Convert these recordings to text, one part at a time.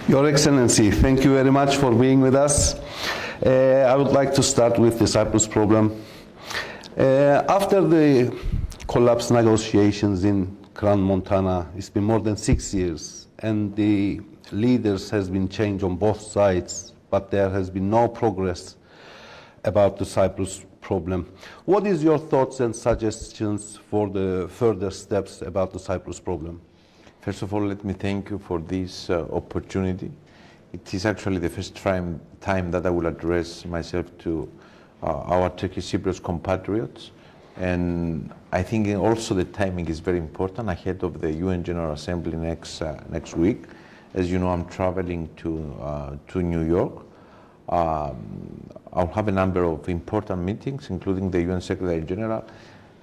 Your Excellency, thank you very much for being with us. I would like to start with the Cyprus problem. After the collapse negotiations in Crans-Montana, it's been more than 6 years, and the leaders has been changed on both sides, but there has been no progress about the Cyprus problem. What is your thoughts and suggestions for the further steps about the Cyprus problem? First of all, let me thank you for this opportunity. It is actually the first time that I will address myself to our Turkish Cypriot compatriots. And I think also the timing is very important ahead of the UN General Assembly next week. As you know, I'm traveling to New York. I'll have a number of important meetings, including the UN Secretary General,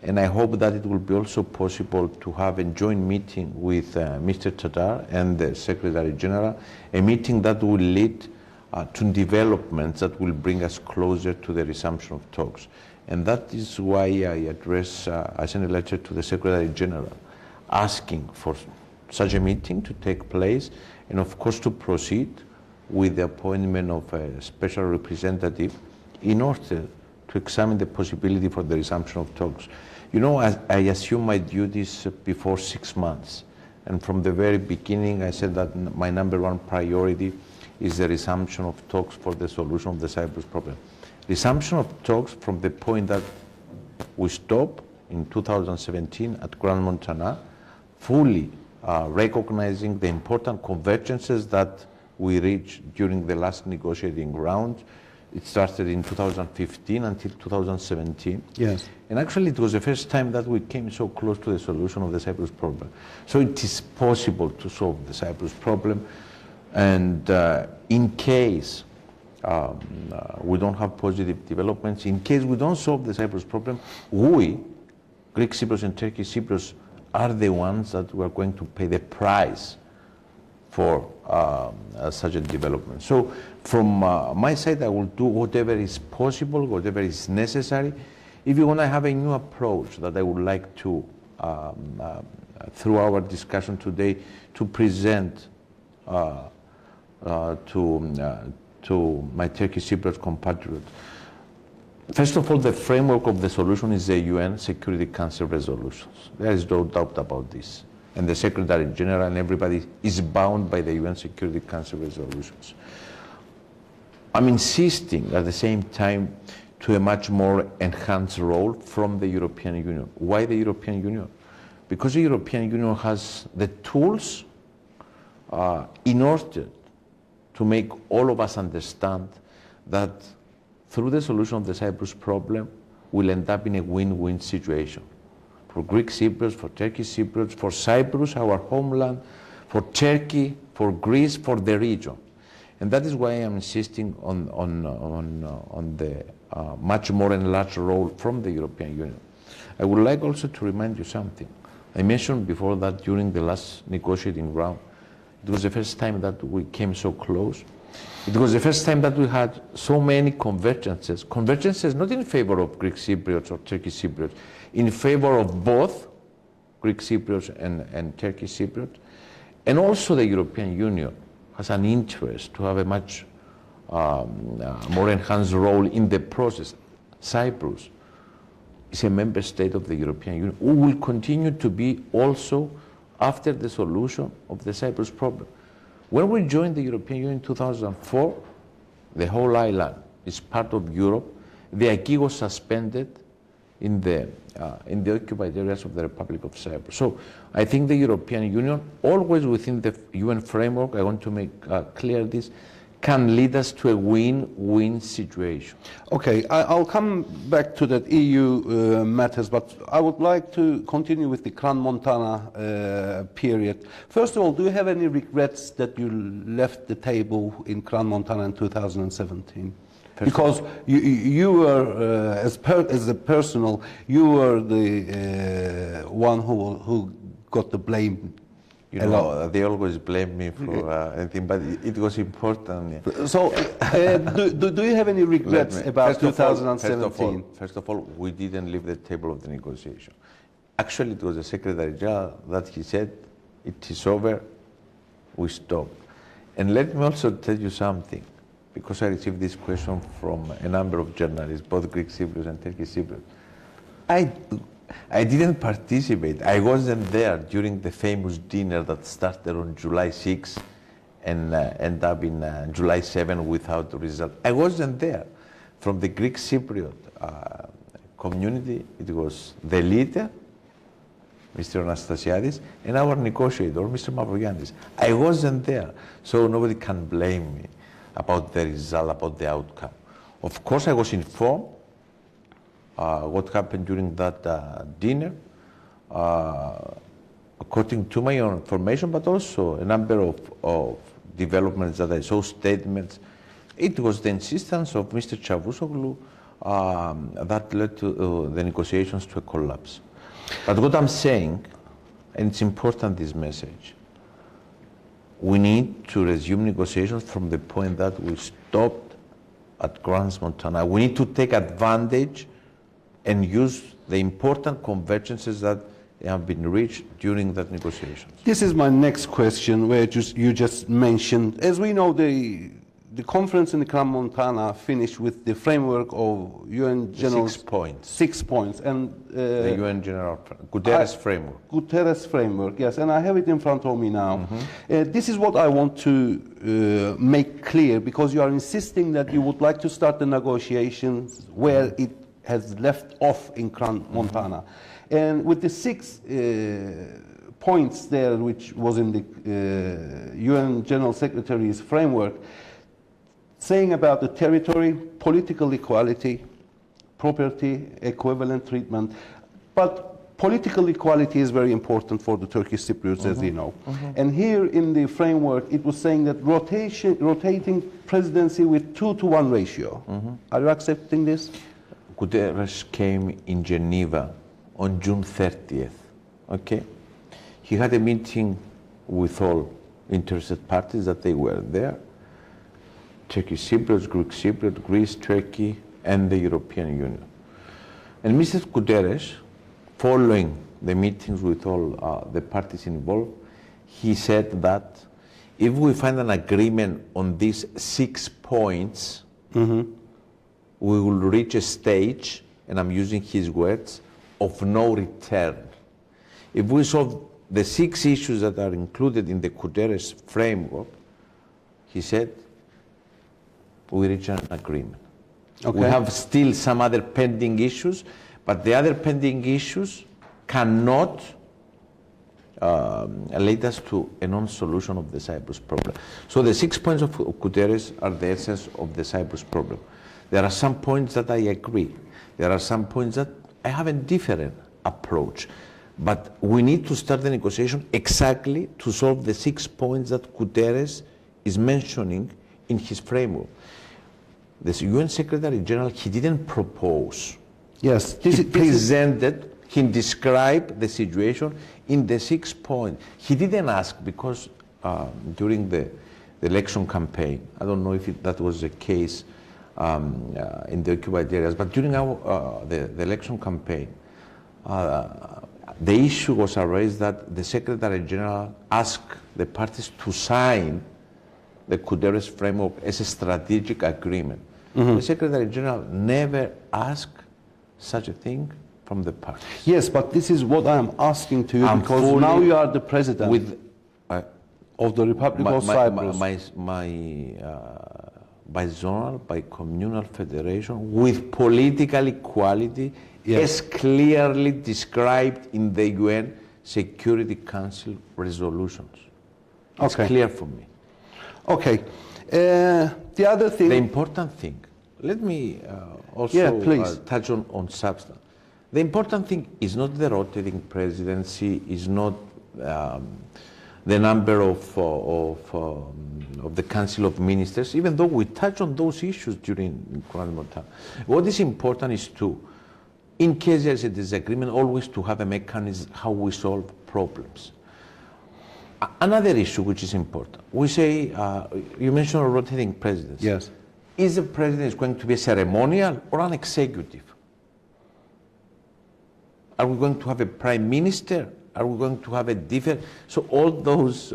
and I hope that it will be also possible to have a joint meeting with Mr. Tatar and the Secretary General, a meeting that will lead to developments that will bring us closer to the resumption of talks. And that is why I sent a letter to the Secretary General asking for such a meeting to take place, and of course to proceed with the appointment of a special representative in order to examine the possibility for the resumption of talks. You know, I assumed my duties before 6 months, and from the very beginning I said that my #1 priority is the resumption of talks for the solution of the Cyprus problem. Resumption of talks from the point that we stopped in 2017 at Crans-Montana, fully recognizing the important convergences that we reached during the last negotiating round. It started in 2015 until 2017. Yes. And actually it was the first time that we came so close to the solution of the Cyprus problem. So it is possible to solve the Cyprus problem. And in case we don't have positive developments, in case we don't solve the Cyprus problem, we, Greek Cypriots and Turkish Cypriots, are the ones that we are going to pay the price for such a development. So from my side, I will do whatever is possible, whatever is necessary. If you want to have a new approach that I would like to, through our discussion today, to present to my Turkish Cypriot compatriots. First of all, the framework of the solution is the UN Security Council resolutions. There is no doubt about this. And the Secretary General and everybody is bound by the UN Security Council resolutions. I'm insisting at the same time to a much more enhanced role from the European Union. Why the European Union? Because the European Union has the tools in order to make all of us understand that through the solution of the Cyprus problem, we'll end up in a win-win situation. For Greek Cypriots, for Turkish Cypriots, for Cyprus, our homeland, for Turkey, for Greece, for the region. And that is why I'm insisting on the much more enlarged role from the European Union. I would like also to remind you something. I mentioned before that during the last negotiating round, it was the first time that we came so close. It was the first time that we had so many convergences not in favor of Greek Cypriots or Turkish Cypriots, in favor of both Greek Cypriots and Turkish Cypriots. And also the European Union has an interest to have a much more enhanced role in the process. Cyprus is a member state of the European Union, who will continue to be also after the solution of the Cyprus problem. When we joined the European Union in 2004, the whole island is part of Europe. The acquis was suspended in the occupied areas of the Republic of Cyprus. So I think the European Union, always within the UN framework, I want to make clear this, can lead us to a win-win situation. Okay, I'll come back to that EU matters, but I would like to continue with the Crans-Montana period. First of all, do you have any regrets that you left the table in Crans-Montana in 2017? Because you were, as a personal, you were the one who got the blame. You know, they always blame me for anything, but it was important. So, do you have any regrets about 2017? First of all, we didn't leave the table of the negotiation. Actually, it was the Secretary General that he said, it is over, we stop. And let me also tell you something, because I received this question from a number of journalists, both Greek Cypriots and Turkish Cypriots. I didn't participate. I wasn't there during the famous dinner that started on July 6 and ended up in July 7 without the result. I wasn't there. From the Greek Cypriot community, it was the leader, Mr. Anastasiadis, and our negotiator, Mr. Mavrogiannis. I wasn't there, so nobody can blame me about the result, about the outcome. Of course, I was informed what happened during that dinner, according to my own information, but also a number of developments that I saw, statements. It was the insistence of Mr. Çavuşoğlu that led to the negotiations to a collapse. But what I'm saying, and it's important, this message, we need to resume negotiations from the point that we stopped at Crans-Montana. We need to take advantage and use the important convergences that have been reached during that negotiations. This is my next question, where you just mentioned, as we know, the conference in Crans-Montana finished with the framework of UN General 6 points. 6 points, and The UN General Guterres framework. Guterres framework, yes, and I have it in front of me now. This is what I want to make clear, because you are insisting that you would like to start the negotiations where it has left off in Crans-Montana. And with the 6 points there, which was in the UN General Secretary's framework, saying about the territory, political equality, property, equivalent treatment. But political equality is very important for the Turkish Cypriots, as you know. And here in the framework, it was saying that rotating presidency with 2-to-1 ratio. Are you accepting this? Guterres came in Geneva on June 30th, okay? He had a meeting with all interested parties that they were there. Turkish Cypriots, Greek Cypriot, Greece, Turkey, and the European Union. And Mr. Guterres, following the meetings with all the parties involved, he said that if we find an agreement on these 6 points, we will reach a stage, and I'm using his words, of no return. If we solve the 6 issues that are included in the Guterres framework, he said, we reach an agreement. Okay. We have still some other pending issues, but the other pending issues cannot lead us to a non-solution of the Cyprus problem. So the 6 points of Guterres are the essence of the Cyprus problem. There are some points that I agree. There are some points that I have a different approach. But we need to start the negotiation exactly to solve the 6 points that Guterres is mentioning in his framework. The UN Secretary General, he didn't propose. Yes. He presented, he described the situation in the 6 points. He didn't ask, because during the election campaign, I don't know if that was the case in the occupied areas, but during the election campaign, the issue was raised that the Secretary General asked the parties to sign the Guterres framework as a strategic agreement. The Secretary General never asked such a thing from the parties. Yes, but this is what I am asking to you, because now you are the president of the Republic of Cyprus. My bizonal, bicommunal federation with political equality, as clearly described in the UN Security Council resolutions. It's clear for me. Okay. The other thing... The important thing, let me also touch on substance. The important thing is not the rotating presidency, is not the number of the Council of Ministers, even though we touch on those issues during Crans-Montana. What is important is to, in case there is a disagreement, always to have a mechanism how we solve problems. Another issue which is important, we say, you mentioned a rotating presidency. Yes. Is the president going to be a ceremonial or an executive? Are we going to have a prime minister Are we going to have a different? So all those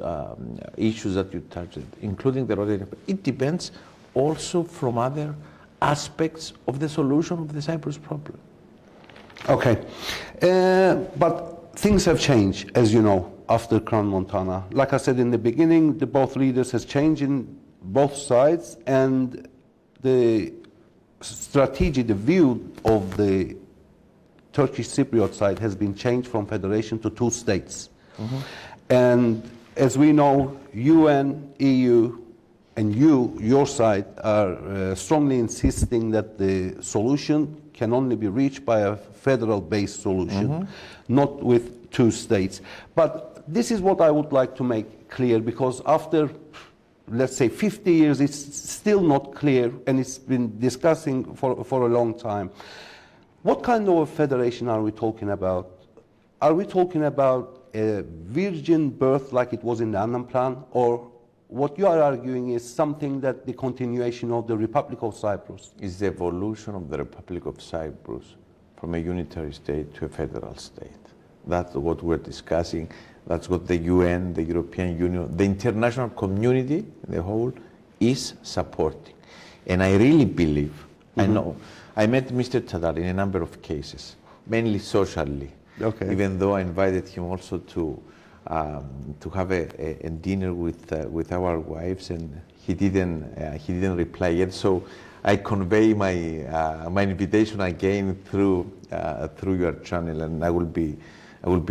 issues that you touched, including the road, it depends also from other aspects of the solution of the Cyprus problem. Okay, but things have changed, as you know, after Crown Montana. Like I said in the beginning, the both leaders has changed in both sides, and the strategy, the view of the Turkish Cypriot side has been changed from federation to two states. And as we know, UN, EU, and your side are strongly insisting that the solution can only be reached by a federal-based solution, not with two states. But this is what I would like to make clear, because after, let's say, 50 years, it's still not clear, and it's been discussing for a long time. What kind of a federation are we talking about? Are we talking about a virgin birth like it was in the Annan Plan, or what you are arguing is something that the continuation of the Republic of Cyprus? Is the evolution of the Republic of Cyprus from a unitary state to a federal state. That's what we're discussing. That's what the UN, the European Union, the international community, the whole, is supporting. And I really believe, I know, I met Mr. Tadar in a number of cases, mainly socially. Okay. Even though I invited him also to have a dinner with our wives, and he didn't reply yet. So I convey my invitation again through your channel, and I will be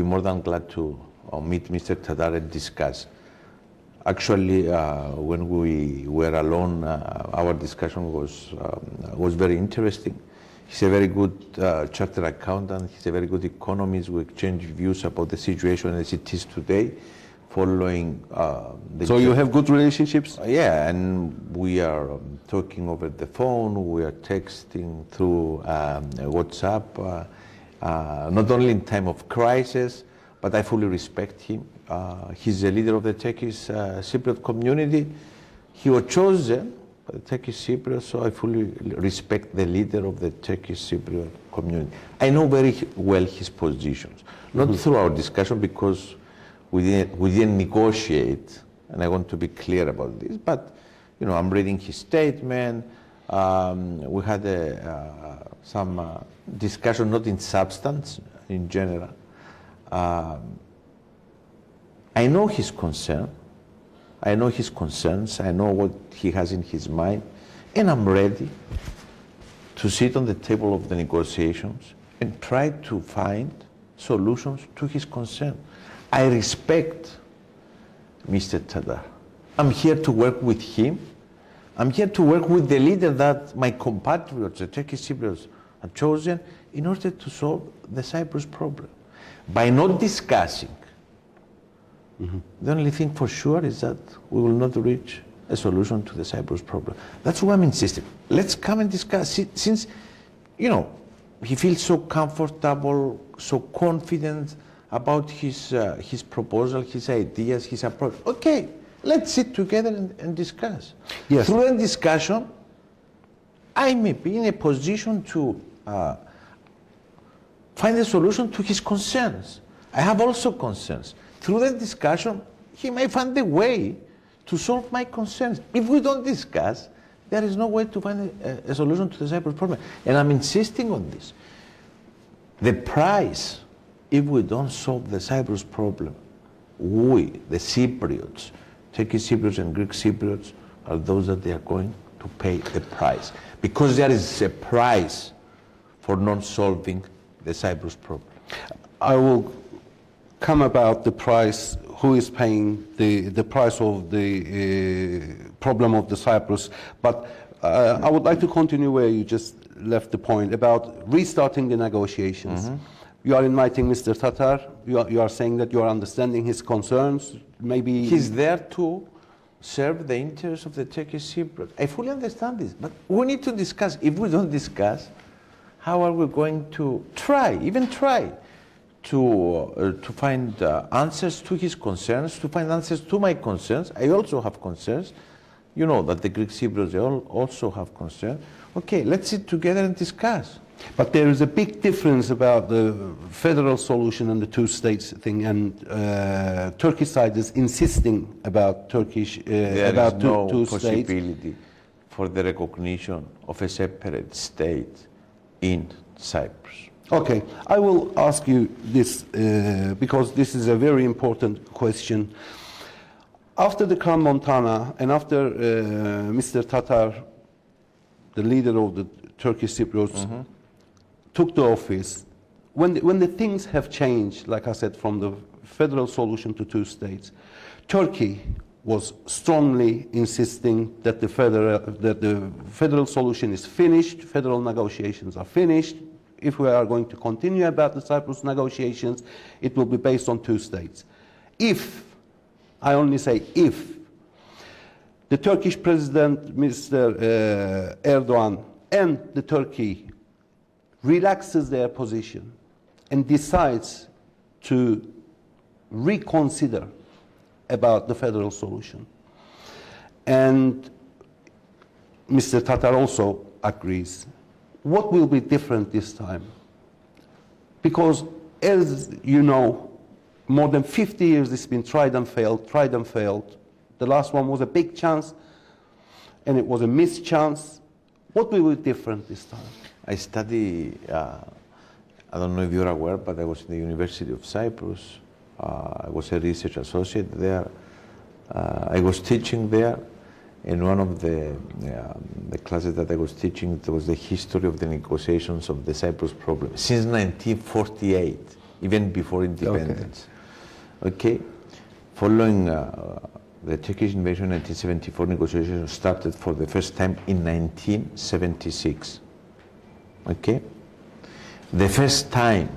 more than glad to meet Mr. Tadar and discuss. Actually, when we were alone, our discussion was very interesting. He's a very good chartered accountant. He's a very good economist. We exchange views about the situation as it is today, following the... So you have good relationships? Yeah, and we are talking over the phone, we are texting through WhatsApp, not only in time of crisis, but I fully respect him. He's the leader of the Turkish Cypriot community. He was chosen by the Turkish Cypriots, so I fully respect the leader of the Turkish Cypriot community. I know very well his positions, not through our discussion, because we didn't negotiate, and I want to be clear about this, but you know, I'm reading his statement. We had some discussion, not in substance, in general. I know his concern, I know his concerns, I know what he has in his mind, and I'm ready to sit on the table of the negotiations and try to find solutions to his concern. I respect Mr. Tadar. I'm here to work with him. I'm here to work with the leader that my compatriots, the Turkish Cypriots, have chosen in order to solve the Cyprus problem. By not discussing, the only thing for sure is that we will not reach a solution to the Cyprus problem. That's why I'm insisting. Let's come and discuss. Since, you know, he feels so comfortable, so confident about his proposal, his ideas, his approach. Okay, let's sit together and discuss. Yes. Through the discussion, I may be in a position to find a solution to his concerns. I have also concerns. Through the discussion, he may find a way to solve my concerns. If we don't discuss, there is no way to find a solution to the Cyprus problem. And I'm insisting on this. The price, if we don't solve the Cyprus problem, we, the Cypriots, Turkish Cypriots and Greek Cypriots, are those that they are going to pay the price. Because there is a price for not solving the Cyprus problem. I will come about the price, who is paying the price of the problem of the Cyprus, but I would like to continue where you just left the point about restarting the negotiations. You are inviting Mr. Tatar, you are saying that you are understanding his concerns, maybe... He's there to serve the interests of the Turkish Cypriots. I fully understand this, but we need to discuss. If we don't discuss, how are we going to even try to find answers to his concerns, to find answers to my concerns? I also have concerns You know that the Greek Cypriots they also have concern. Okay, let's sit together and discuss. But there is a big difference about the federal solution and the two states thing, and Turkish side is insisting about There about is no two states. possibility for the recognition of a separate state in Cyprus. Okay, I will ask you this because this is a very important question. After the Crown Montana and after Mr. Tatar, the leader of the Turkish Cypriots, took the office, when the things have changed, like I said, from the federal solution to two states, Turkey was strongly insisting that the federal solution is finished, federal negotiations are finished. If we are going to continue about the Cyprus negotiations, it will be based on two states. If, I only say if, the Turkish President, Mr. Erdogan, and the Turkey relaxes their position and decides to reconsider about the federal solution, and Mr. Tatar also agrees, what will be different this time? Because as you know, more than 50 years it's been tried and failed. The last one was a big chance and it was a missed chance. What will be different this time? I study, I don't know if you're aware, but I was in the University of Cyprus. I was a research associate there. I was teaching there. In one of the classes that I was teaching, there was the history of the negotiations of the Cyprus problem since 1948, even before independence. Okay? Following the Turkish invasion in 1974, negotiations started for the first time in 1976. Okay? The first time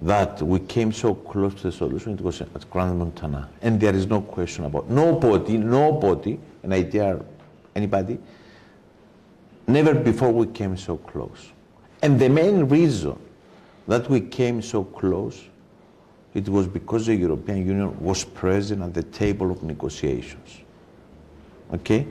that we came so close to the solution, it was at Grand Montana. And there is no question about nobody, and I dare anybody, never before we came so close. And the main reason that we came so close, it was because the European Union was present at the table of negotiations. Okay?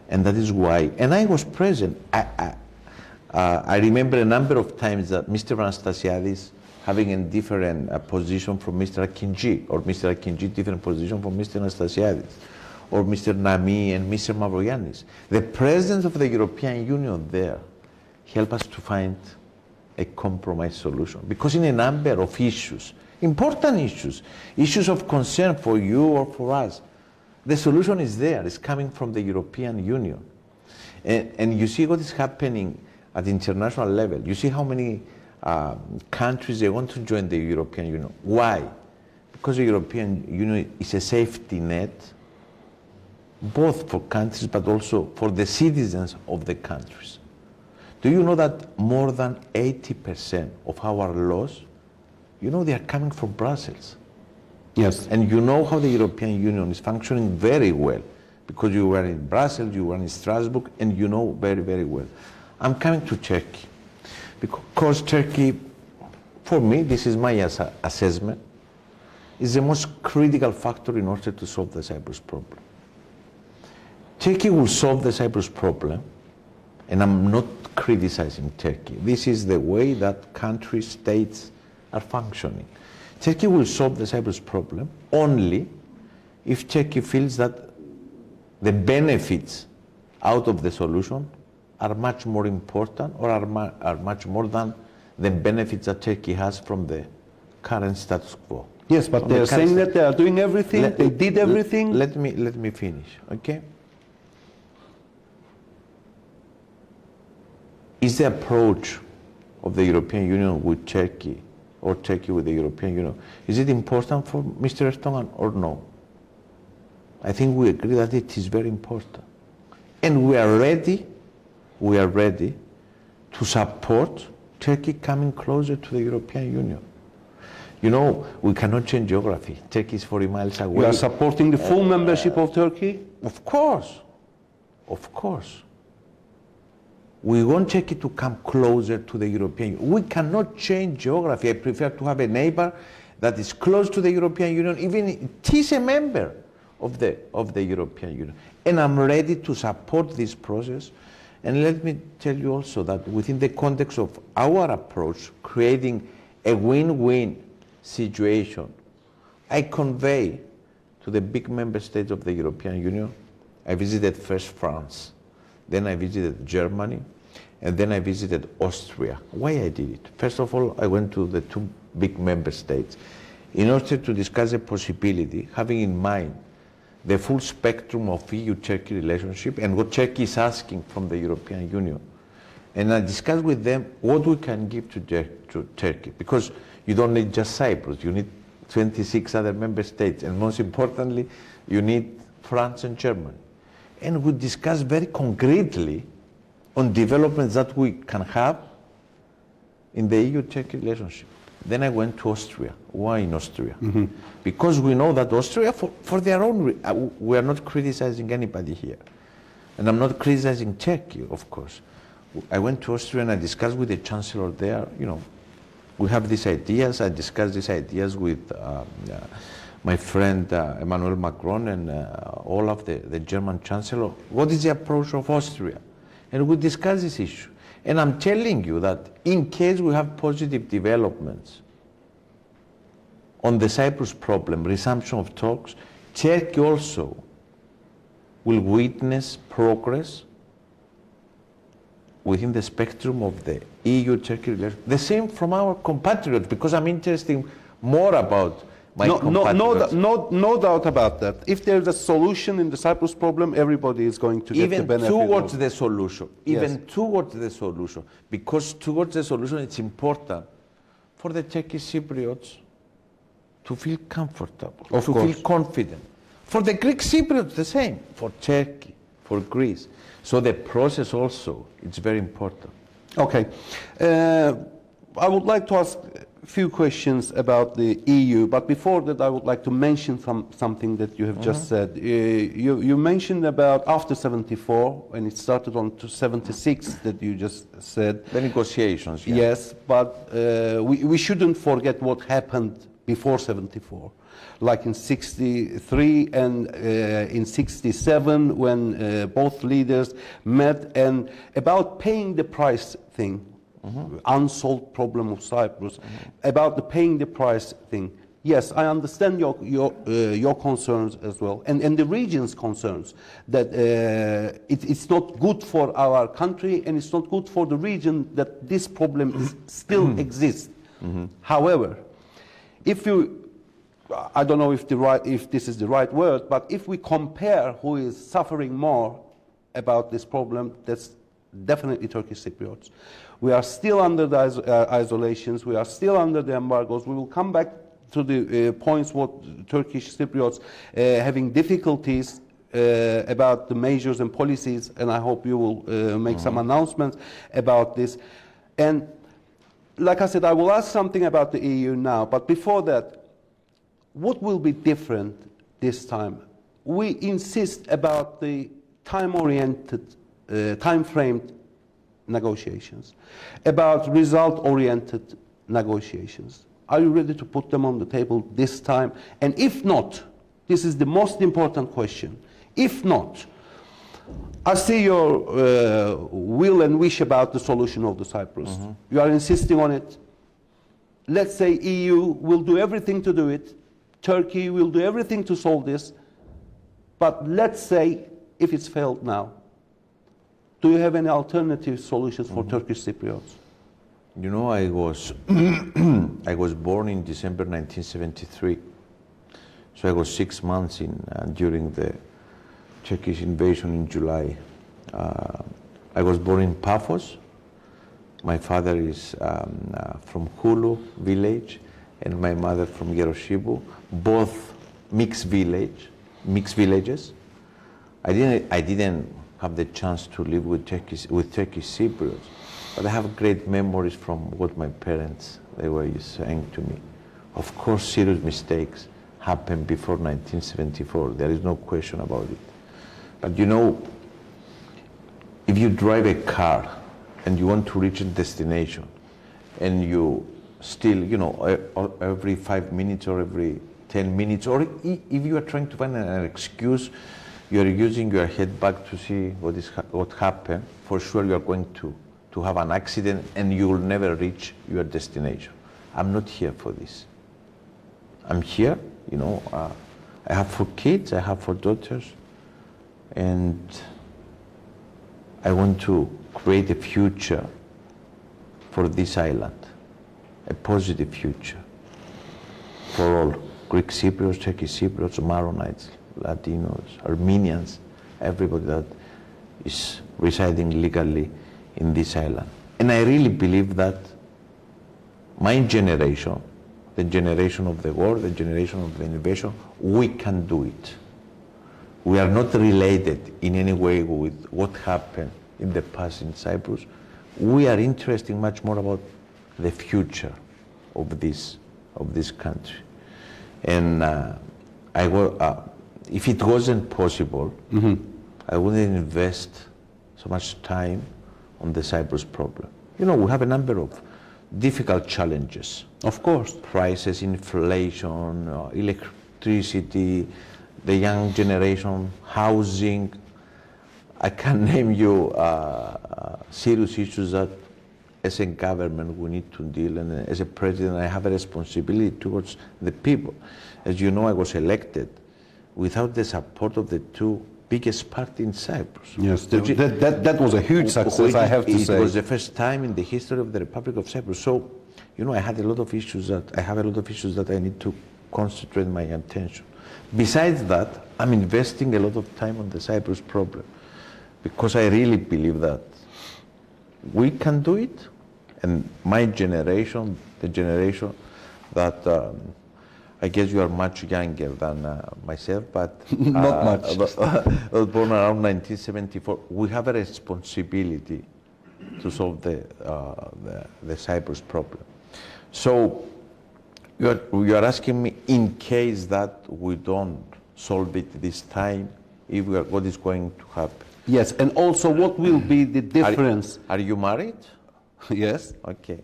And that is why, and I was present. I remember a number of times that Mr. Anastasiadis having a different position from Mr. Akinci, or Mr. Akinci different position from Mr. Anastasiadis, or Mr. Nami and Mr. Mavrogiannis. The presence of the European Union there helped us to find a compromise solution. Because in a number of issues, important issues of concern for you or for us, the solution is there, it's coming from the European Union. And you see what is happening at the international level. You see how many countries they want to join the European Union. Why? Because the European Union is a safety net, both for countries but also for the citizens of the countries. Do you know that more than 80% of our laws, you know, they are coming from Brussels? Yes. And you know how the European Union is functioning very well, because you were in Brussels, you were in Strasbourg, and you know very, very well. I'm coming to Turkey, because Turkey, for me, this is my assessment, is the most critical factor in order to solve the Cyprus problem. Turkey will solve the Cyprus problem, and I'm not criticizing Turkey. This is the way that countries, states are functioning. Turkey will solve the Cyprus problem only if Turkey feels that the benefits out of the solution are much more important, or are much more than the benefits that Turkey has from the current status quo. Yes, but they are saying that they are doing everything, they did everything. Let me finish, okay? Is the approach of the European Union with Turkey, or Turkey with the European Union, is it important for Mr. Erdogan or no? I think we agree that it is very important. And we are ready to support Turkey coming closer to the European Union. You know, we cannot change geography. Turkey is 40 miles away. You are supporting the full membership of Turkey? Of course. We want Turkey to come closer to the European Union. We cannot change geography. I prefer to have a neighbor that is close to the European Union, even if it is a member of the European Union. And I'm ready to support this process. And let me tell you also that within the context of our approach, creating a win-win situation, I convey to the big member states of the European Union. I visited first France, then I visited Germany, and then I visited Austria. Why I did it? First of all, I went to the two big member states in order to discuss the possibility, having in mind the full spectrum of EU-Turkey relationship and what Turkey is asking from the European Union. And I discussed with them what we can give to Turkey, because you don't need just Cyprus, you need 26 other member states, and most importantly, you need France and Germany. And we discussed very concretely on developments that we can have in the EU-Turkey relationship. Then I went to Austria. Why in Austria? Mm-hmm. Because we know that Austria, for their own, we are not criticizing anybody here. And I'm not criticizing Turkey, of course. I went to Austria and I discussed with the chancellor there, we have these ideas. I discussed these ideas with my friend Emmanuel Macron and all of the German chancellor. What is the approach of Austria? And we discussed this issue. And I'm telling you that in case we have positive developments on the Cyprus problem, resumption of talks, Turkey also will witness progress within the spectrum of the EU-Turkey relations. The same from our compatriots, because I'm interested more about my compatriots. No doubt about that. If there's a solution in the Cyprus problem, everybody is going to get the benefit. Towards the solution. Even towards the solution. Because towards the solution, it's important for the Turkish Cypriots to feel comfortable, to feel confident. For the Greek Cypriots, the same. For Turkey, for Greece. So the process also, it's very important. Okay. I would like to ask a few questions about the EU, but before that I would like to mention something that you have just said. You mentioned about after 74, and it started on to 76 that you just said. The negotiations, yeah. Yes, but we shouldn't forget what happened before 74. Like in 63 and in 67 when both leaders met, and about paying the price thing, unsolved problem of Cyprus, about the paying the price thing. Yes, I understand your concerns as well, and the region's concerns, that it's not good for our country and it's not good for the region that this problem still exists. However, if you, I don't know if this is the right word, but if we compare who is suffering more about this problem, that's definitely Turkish Cypriots. We are still under the isolations, we are still under the embargoes. We will come back to the points what Turkish Cypriots having difficulties about the measures and policies, and I hope you will make some announcements about this. And like I said, I will ask something about the EU now, but before that, what will be different this time? We insist about the time-oriented, time-framed negotiations, about result-oriented negotiations. Are you ready to put them on the table this time? And if not, this is the most important question. If not, I see your will and wish about the solution of the Cyprus. You are insisting on it. Let's say EU will do everything to do it. Turkey will do everything to solve this. But let's say if it's failed now, do you have any alternative solutions for Turkish Cypriots? You know, I was I was born in December 1973, so I was 6 months in during the Turkish invasion in July. I was born in Paphos. My father is from Hulu village, and my mother from Yeroshibu, both mixed villages. I didn't have the chance to live with Turkish Cypriots, but I have great memories from what my parents they were saying to me. Of course, serious mistakes happened before 1974. There is no question about it. But you know, if you drive a car and you want to reach a destination, and you still, you know, every 5 minutes or every 10 minutes, or if you are trying to find an excuse, you are using your head back to see what happened, for sure you are going to have an accident and you will never reach your destination. I'm not here for this. I'm here, you know, I have 4 kids, I have 4 daughters, and I want to create a future for this island, a positive future for all Greek Cypriots, Turkish Cypriots, Maronites, Latinos, Armenians, everybody that is residing legally in this island. And I really believe that my generation, the generation of the war, the generation of the innovation, we can do it. We are not related in any way with what happened in the past in Cyprus. We are interested much more about the future of this country. And if it wasn't possible, I wouldn't invest so much time on the Cyprus problem. You know, we have a number of difficult challenges. Of course. Prices, inflation, electricity, the young generation, housing. I can name you serious issues that as a government we need to deal, and as a president I have a responsibility towards the people. As you know, I was elected without the support of the 2 biggest parties in Cyprus. Yes, that was a huge success, I have to say. It was the first time in the history of the Republic of Cyprus. So, you know, I have a lot of issues that I need to concentrate my attention. Besides that, I'm investing a lot of time on the Cyprus problem because I really believe that we can do it, and my generation, the generation that I guess you are much younger than myself, but not much. I was born around 1974. We have a responsibility to solve the Cyprus problem. So you are asking me, in case that we don't solve it this time, what is going to happen? Yes, and also what will be the difference? Are you married? Yes. Okay.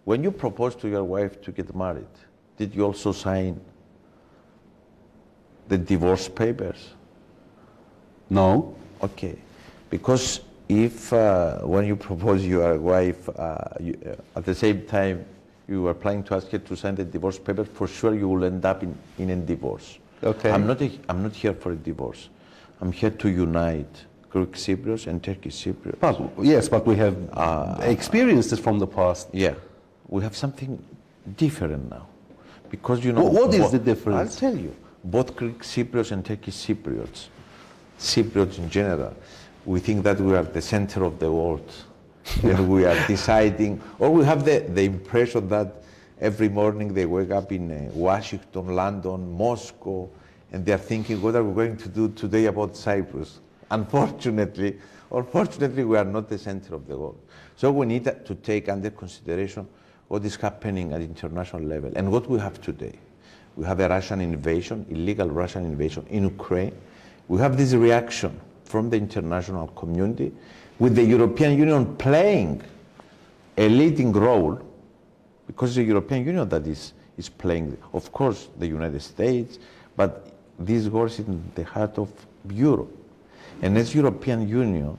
When you proposed to your wife to get married, did you also sign the divorce papers? No. Okay. Because if when you propose your wife, at the same time you are planning to ask her to sign the divorce papers, for sure you will end up in a divorce. Okay. I'm not here for a divorce. I'm here to unite Greek Cypriots and Turkish Cypriots. But we have experiences from the past. Yeah, we have something different now. Because, you know... What is the difference? I'll tell you. Both Greek Cypriots and Turkish Cypriots, Cypriots in general, we think that we are the center of the world. And we are deciding, or we have the impression that every morning they wake up in Washington, London, Moscow, and they are thinking, what are we going to do today about Cyprus? Unfortunately, or fortunately, we are not the center of the world. So we need to take under consideration what is happening at international level and what we have today. We have a Russian invasion, illegal Russian invasion in Ukraine. We have this reaction from the international community with the European Union playing a leading role, because the European Union that is playing, of course, the United States, but this war is in the heart of Europe. And as European Union,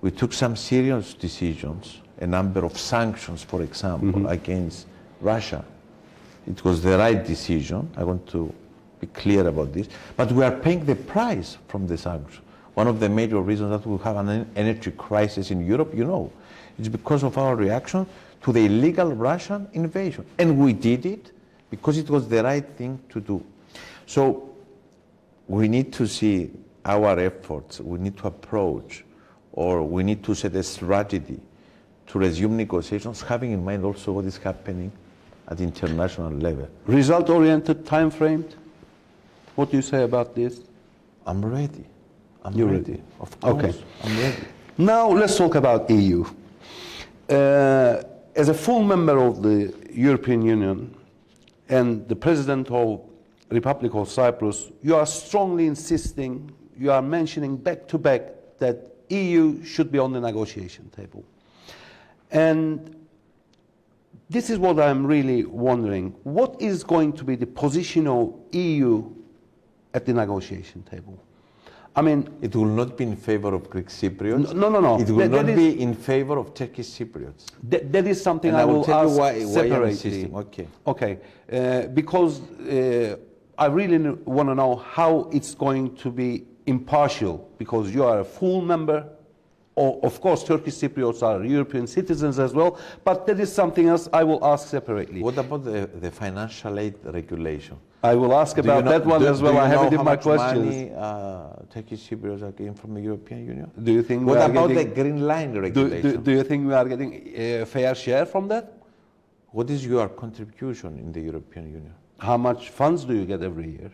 we took some serious decisions, a number of sanctions, for example, against Russia. It was the right decision. I want to be clear about this. But we are paying the price from the sanctions. One of the major reasons that we have an energy crisis in Europe, you know, is because of our reaction to the illegal Russian invasion. And we did it because it was the right thing to do. So we need to see our efforts, we need to approach, or we need to set a strategy to resume negotiations, having in mind also what is happening at the international level. Result-oriented, time-framed? What do you say about this? I'm ready. You're ready? Of course, okay. I'm ready. Now let's talk about EU. As a full member of the European Union and the President of the Republic of Cyprus, you are strongly insisting, you are mentioning back to back that EU should be on the negotiation table. And this is what I'm really wondering. What is going to be the position of EU at the negotiation table? I mean, it will not be in favor of Greek Cypriots. No. It will not be in favor of Turkish Cypriots. That is something And I will tell ask you why I'm separately. insisting. Okay. Okay, because I really want to know how it's going to be impartial, because you are a full member. Of course, Turkish Cypriots are European citizens as well, but that is something else I will ask separately. What about the financial aid regulation? I will ask about that one as well. I have it in my questions. Do you know how much money Turkish Cypriots are getting from the European Union? Do you think? What about the Green Line regulation? Do you think we are getting a fair share from that? What is your contribution in the European Union? How much funds do you get every year?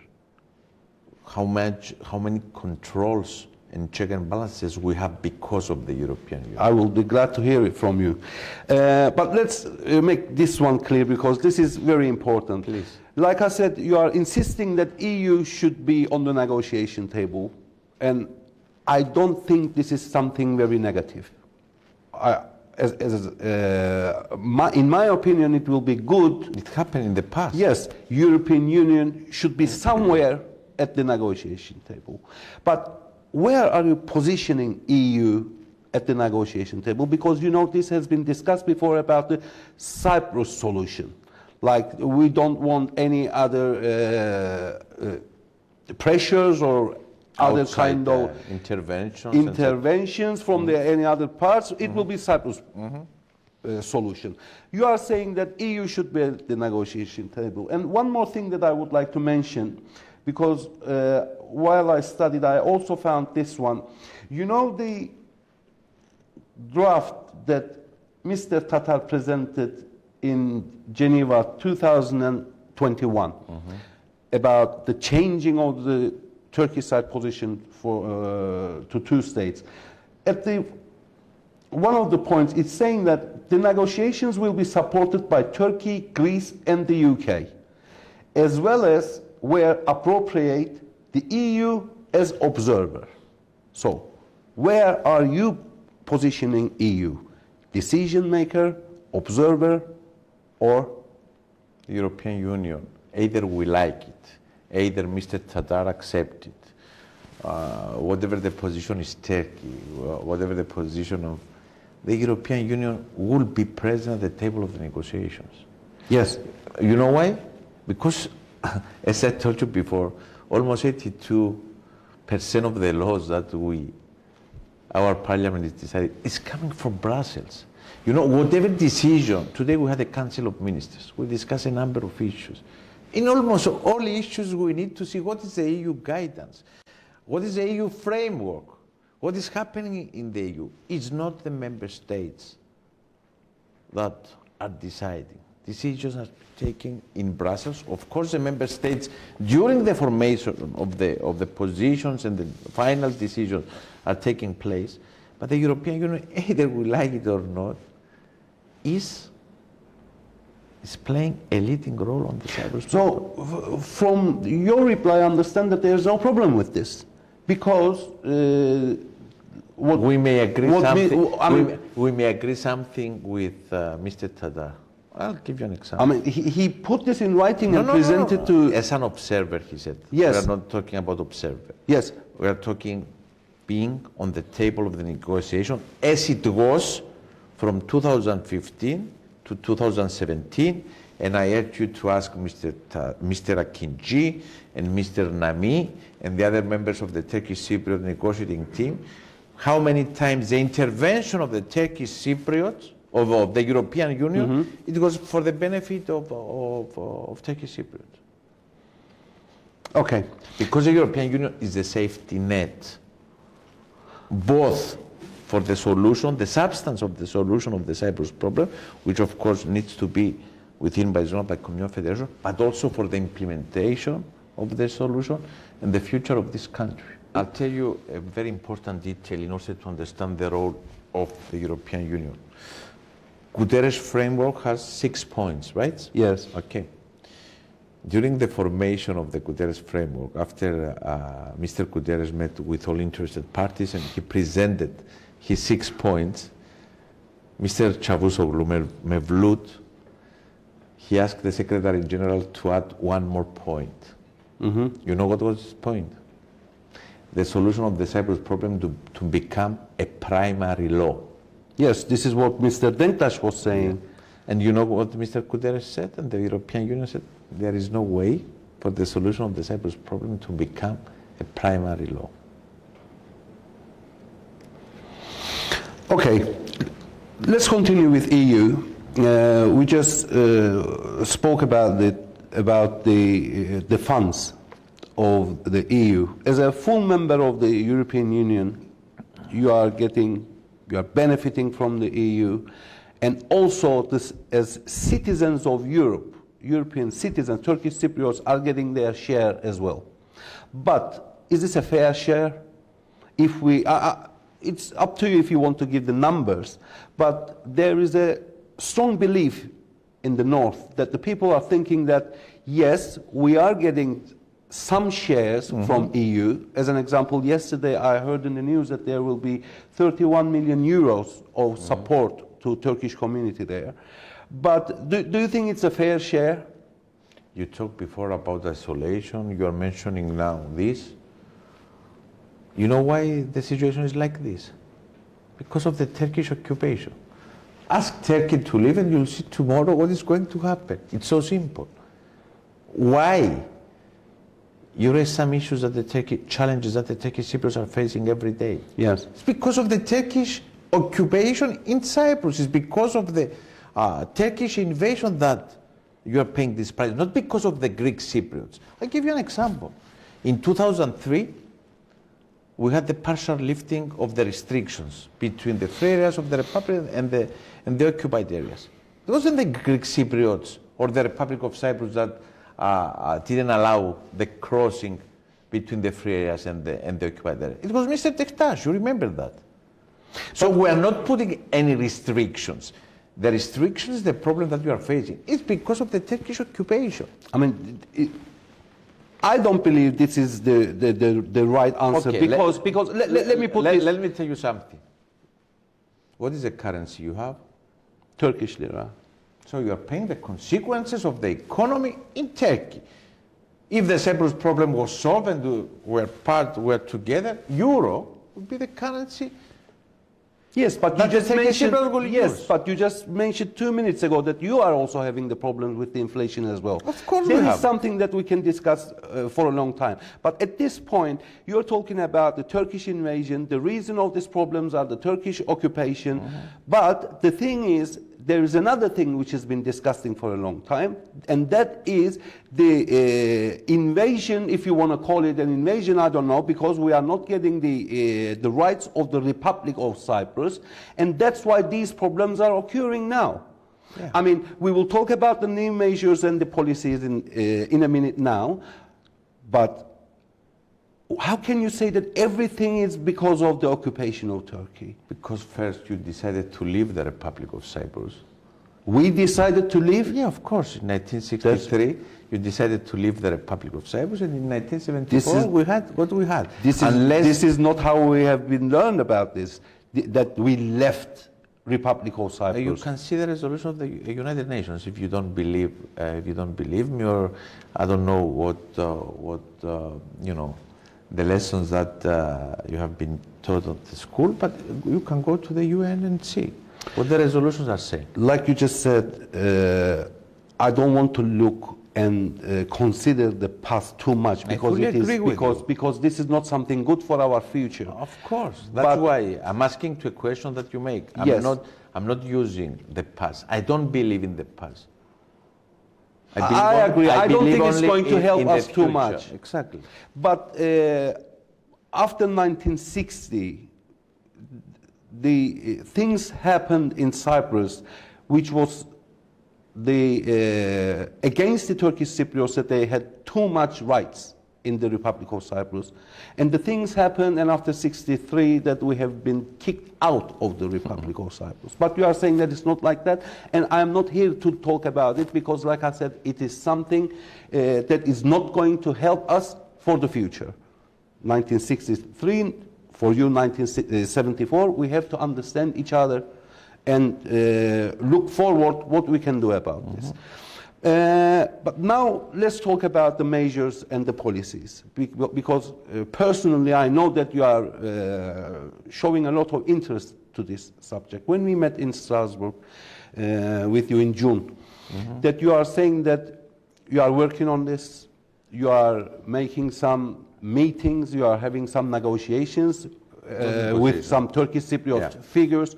How many controls and check and balances we have because of the European Union? I will be glad to hear it from you. But let's make this one clear, because this is very important. Please. Like I said, you are insisting that EU should be on the negotiation table, and I don't think this is something very negative. In my opinion, it will be good. It happened in the past. Yes, European Union should be somewhere at the negotiation table. But where are you positioning EU at the negotiation table? Because you know this has been discussed before about the Cyprus solution. Like, we don't want any other pressures or other Outside, kind of interventions from any other parts. It will be Cyprus solution. You are saying that EU should be at the negotiation table. And one more thing that I would like to mention, because while I studied, I also found this one. You know the draft that Mr. Tatar presented in Geneva 2021 about the changing of the Turkish side position to two states. At one of the points, it's saying that the negotiations will be supported by Turkey, Greece, and the UK, as well as, where appropriate, the EU as observer. So, where are you positioning EU? Decision maker, observer, or? The European Union. Either we like it, either Mr. Tatar accepts it, whatever the position is Turkey, whatever the position of the European Union will be present at the table of the negotiations. Yes. You know why? Because, as I told you before, almost 82% of the laws that our parliament is deciding is coming from Brussels. You know, whatever decision, today we had a Council of Ministers, we discussed a number of issues. In almost all issues, we need to see what is the EU guidance, what is the EU framework, what is happening in the EU. It's not the member states that are deciding. Decisions are taken in Brussels. Of course, the member states, during the formation of the positions and the final decisions are taking place, but the European Union, either we like it or not, is playing a leading role on the Cyprus problem. So, from your reply, I understand that there's no problem with this, because we may agree something. We may agree something with Mr. Tatar. I'll give you an example. I mean, he put this in writing and presented to... As an observer, he said. Yes. We are not talking about observer. Yes. We are talking being on the table of the negotiation as it was from 2015 to 2017. And I urge you to ask Mr. Akinci and Mr. Nami and the other members of the Turkish Cypriot negotiating team how many times the intervention of the Turkish Cypriots of the European Union, it was for the benefit of Turkish Cypriots. Okay. Because the European Union is a safety net, both for the solution, the substance of the solution of the Cyprus problem, which of course needs to be within by zone by communal federation, but also for the implementation of the solution and the future of this country. I'll tell you a very important detail in order to understand the role of the European Union. Guterres framework has 6 points, right? Yes. Okay. During the formation of the Guterres framework, after Mr. Guterres met with all interested parties and he presented his 6 points, Mr. Çavuşoğlu Mevlut he asked the Secretary General to add one more point. You know what was his point? The solution of the Cyprus problem to become a primary law. Yes, this is what Mr. Denktash was saying. And you know what Mr. Guterres said, and the European Union said? There is no way for the solution of the Cyprus problem to become a primary law. Okay, let's continue with EU. We just spoke about the funds of the EU. As a full member of the European Union, you are benefiting from the EU, and also this, as citizens of Europe, European citizens, Turkish Cypriots are getting their share as well. But is this a fair share? If we, it's up to you if you want to give the numbers, but there is a strong belief in the north that the people are thinking that yes, we are getting some shares from EU. As an example, yesterday I heard in the news that there will be 31 million euros of support to Turkish community there. But do you think it's a fair share? You talked before about isolation, you're mentioning now this. You know why the situation is like this? Because of the Turkish occupation. Ask Turkey to leave and you'll see tomorrow what is going to happen. It's so simple. Why? You raise some issues that the challenges that the Turkish Cypriots are facing every day. Yes. It's because of the Turkish occupation in Cyprus. It's because of the Turkish invasion that you are paying this price, not because of the Greek Cypriots. I'll give you an example. In 2003, we had the partial lifting of the restrictions between the free areas of the Republic and the occupied areas. It wasn't the Greek Cypriots or the Republic of Cyprus that didn't allow the crossing between the free areas and the occupied area. It was Mr. Denktash, you remember that. So we are not putting any restrictions. The restriction is the problem that you are facing. It's because of the Turkish occupation. I mean, I don't believe this is the right answer. Okay, because let me put this. Let me tell you something. What is the currency you have? Turkish lira. So you are paying the consequences of the economy in Turkey. If the Cyprus problem was solved and we're together, euro would be the currency. Yes, but you just mentioned. But you just mentioned 2 minutes ago that you are also having the problem with the inflation as well. Of course, this is something that we can discuss for a long time. But at this point, you're talking about the Turkish invasion. The reason of these problems are the Turkish occupation. But the thing is, there is another thing which has been discussing for a long time, and that is the invasion, if you want to call it an invasion, I don't know, because we are not getting the rights of the Republic of Cyprus, and that's why these problems are occurring now. Yeah. I mean, we will talk about the new measures and the policies in a minute now, but how can you say that everything is because of the occupation of Turkey? Because first you decided to leave the Republic of Cyprus. We decided to leave? Yeah, of course. In 1963, you decided to leave the Republic of Cyprus, and in 1974, we had what we had. This is not how we have been learned about this, that we left Republic of Cyprus. You can see the resolution of the United Nations. If you don't believe me, or I don't know what you know, the lessons that you have been taught at the school, but you can go to the UN and see what the resolutions are saying. Like you just said, I don't want to look and consider the past too much because this is not something good for our future. Of course, that's why I'm asking to a question that you make. I'm not using the past. I don't believe in the past. I agree. I don't think it's going to help us too much. Exactly. But after 1960, the things happened in Cyprus, which was against the Turkish Cypriots, that they had too much rights in the Republic of Cyprus. And the things happened, and after 63, that we have been kicked out of the Republic of Cyprus. But you are saying that it's not like that, and I'm not here to talk about it, because like I said, it is something that is not going to help us for the future. 1963, for you 1974, we have to understand each other and look forward what we can do about this. But now let's talk about the measures and the policies, because personally I know that you are showing a lot of interest to this subject. When we met in Strasbourg with you in June, that you are saying that you are working on this, you are making some meetings, you are having some negotiations with some Turkish Cypriot figures.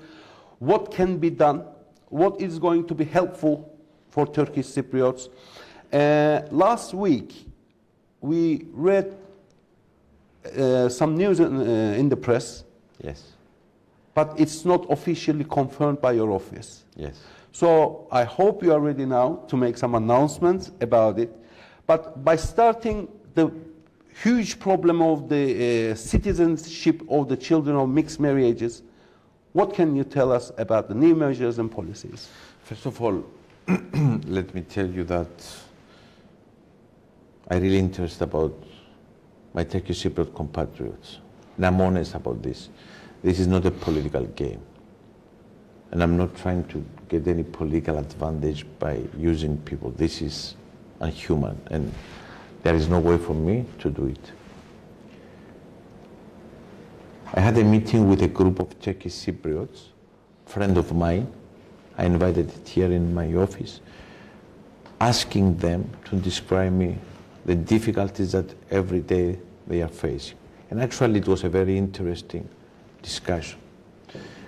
What can be done? What is going to be helpful for Turkish Cypriots? Last week, we read some news in the press. Yes. But it's not officially confirmed by your office. Yes. So I hope you are ready now to make some announcements about it. But by starting the huge problem of the citizenship of the children of mixed marriages, what can you tell us about the new measures and policies? First of all, let me tell you that I'm really interested about my Turkish Cypriot compatriots. And I'm honest about this. This is not a political game. And I'm not trying to get any political advantage by using people. This is unhuman, and there is no way for me to do it. I had a meeting with a group of Turkish Cypriots, friend of mine. I invited it here in my office, asking them to describe me the difficulties that every day they are facing. And actually it was a very interesting discussion.